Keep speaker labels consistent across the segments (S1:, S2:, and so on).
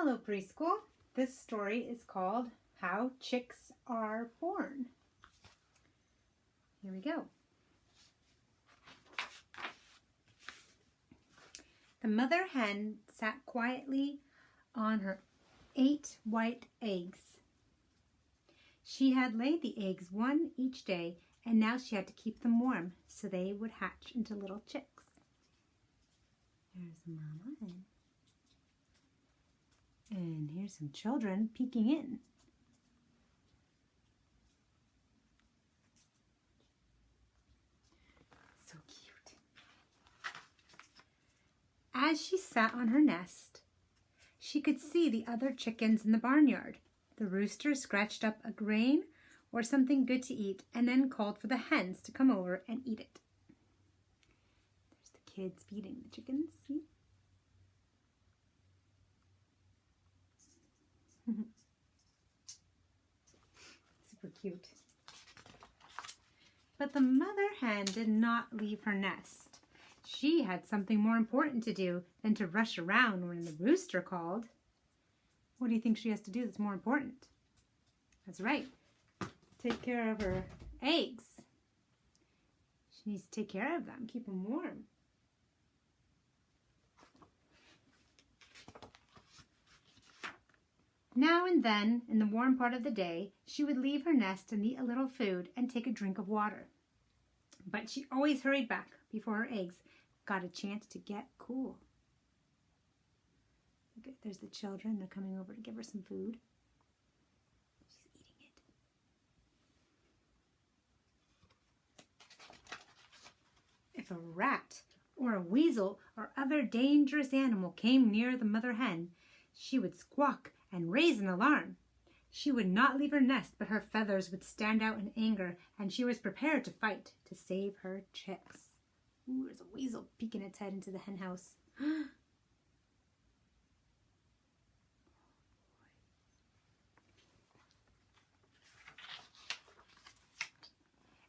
S1: Hello, preschool. This story is called How Chicks Are Born. Here we go. The mother hen sat quietly on her 8 white eggs. She had laid the eggs one each day, and now she had to keep them warm so they would hatch into little chicks. There's Mama hen. And here's some children peeking in. So cute. As she sat on her nest, she could see the other chickens in the barnyard. The rooster scratched up a grain or something good to eat and then called for the hens to come over and eat it. There's the kids feeding the chickens. See? Super cute. But the mother hen did not leave her nest. She had something more important to do than to rush around when the rooster called. What do you think she has to do that's more important? That's right. Take care of her eggs. She needs to take care of them, keep them warm. Now and then, in the warm part of the day, she would leave her nest and eat a little food and take a drink of water. But she always hurried back before her eggs got a chance to get cool. Look, there's the children. They're coming over to give her some food. She's eating it. If a rat or a weasel or other dangerous animal came near the mother hen, she would squawk and raise an alarm. She would not leave her nest, but her feathers would stand out in anger, and she was prepared to fight to save her chicks. Ooh, there's a weasel peeking its head into the hen house.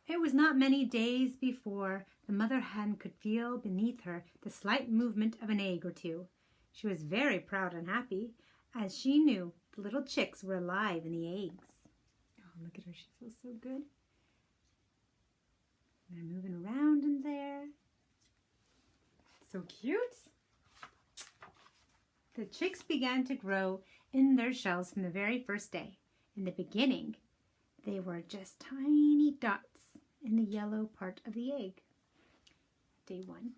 S1: It was not many days before the mother hen could feel beneath her the slight movement of an egg or two. She was very proud and happy, as she knew the little chicks were alive in the eggs. Oh, look at her. She feels so good. They're moving around in there. So cute. The chicks began to grow in their shells from the very first day. In the beginning, they were just tiny dots in the yellow part of the egg. Day 1.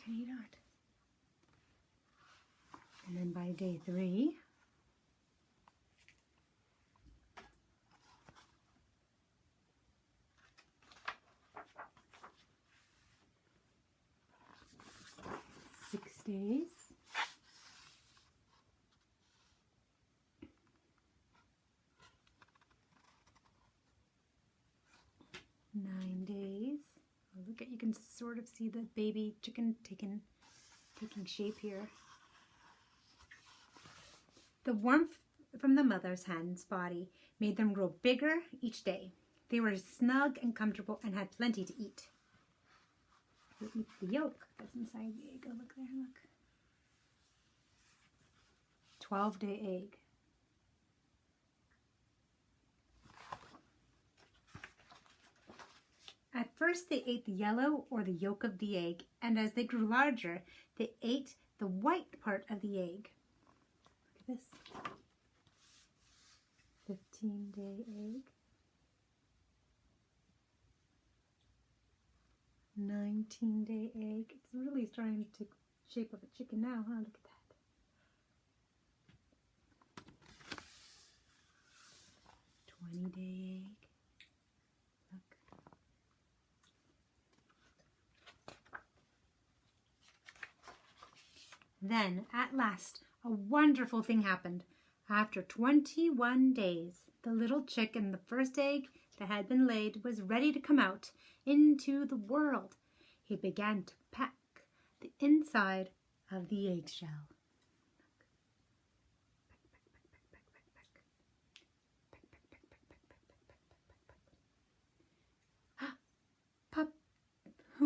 S1: Tiny dot. And then by day 3, days, 9 days. Oh, look at, you can sort of see the baby chicken taking shape here. The warmth from the mother's hen's body made them grow bigger each day. They were snug and comfortable and had plenty to eat. They eat the yolk that's inside the egg. Oh, look there, look. 12-day egg. At first they ate the yellow or the yolk of the egg, and as they grew larger, they ate the white part of the egg. Look at this. 15-day egg. 19-day egg. It's really starting to take shape of a chicken now, huh? Look at that. 20-day egg. Look. Then, at last, a wonderful thing happened. After 21 days, the little chick in the first egg that had been laid was ready to come out into the world. He began to peck the inside of the eggshell.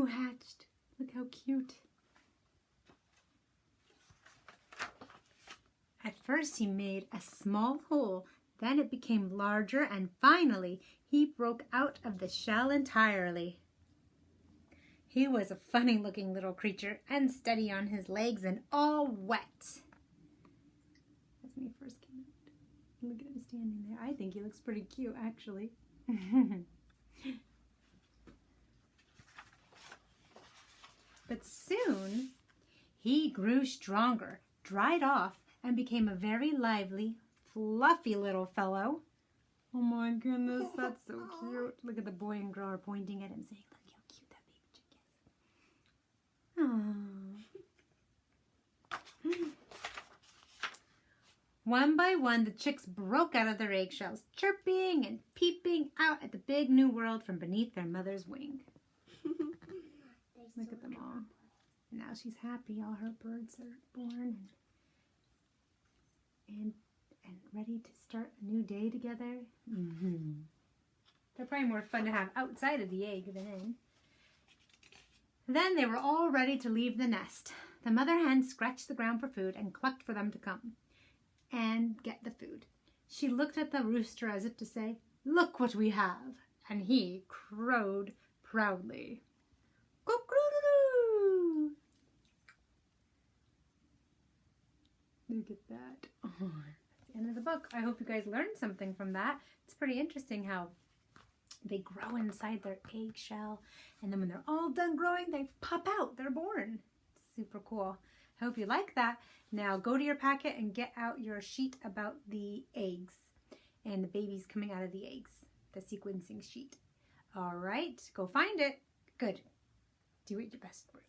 S1: new hatched. Look how cute. At first he made a small hole, then it became larger, and finally he broke out of the shell entirely. He was a funny looking little creature, unsteady on his legs and all wet. That's when he first came out. Look at him standing there. I think he looks pretty cute, actually. But soon he grew stronger, dried off, and became a very lively, fluffy little fellow. Oh my goodness, that's so cute. Look at the boy and girl are pointing at him saying, look how cute that baby chick is. Aww. One by one, the chicks broke out of their eggshells, chirping and peeping out at the big new world from beneath their mother's wing. Look at them all. And now she's happy. All her birds are born and ready to start a new day together. They're probably more fun to have outside of the egg than in. Then they were all ready to leave the nest. The mother hen scratched the ground for food and clucked for them to come and get the food. She looked at the rooster as if to say, look what we have. And he crowed proudly. Cock-a-doodle-doo! Look at that. Oh, that's the end of the book. I hope you guys learned something from that. It's pretty interesting how they grow inside their eggshell, and then when they're all done growing, they pop out. They're born. Super cool. I hope you like that. Now go to your packet and get out your sheet about the eggs and the babies coming out of the eggs, the sequencing sheet. All right, go find it. Good. Do it your best work.